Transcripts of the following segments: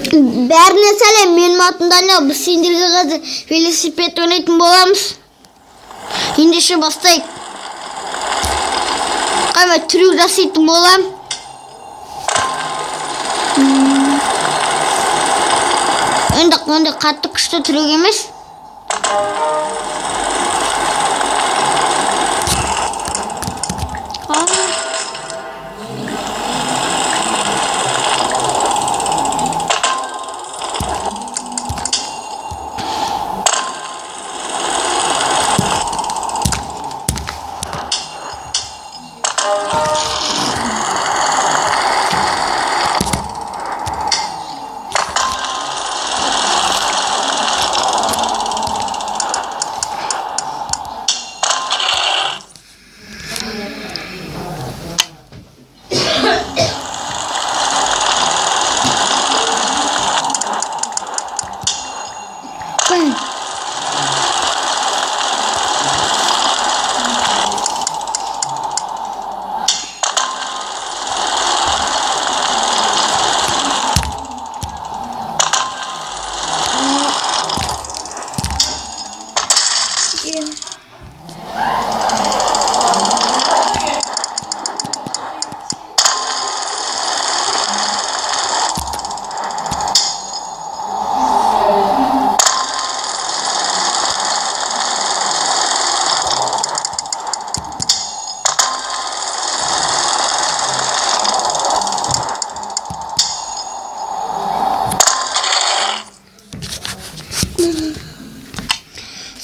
Бәріне сәлем, менің атым Даниял. Біз сендерге қазір велосипед ойнайтын боламыз. Ендеше бастайық. Қайма трюк жасайтын болам. Ондай қатты күшті трюк емес.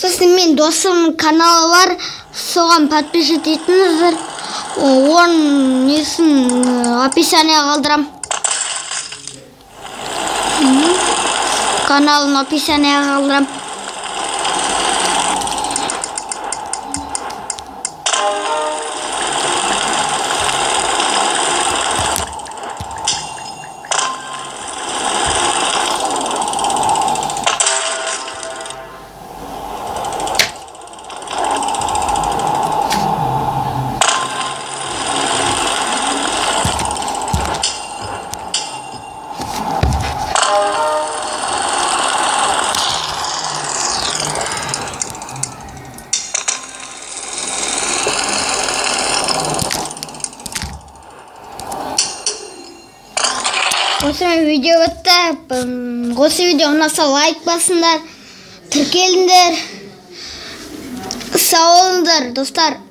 Сосын мен досымның каналы бар, соған подписчик етіңіздер. Оның несін описанияға қалдырам. Каналын описанияға қалдырам. Осымен видео бітті. Осы видео ұнаса лайк басыңдар, тіркеліңдер. Сау болыңдар достар.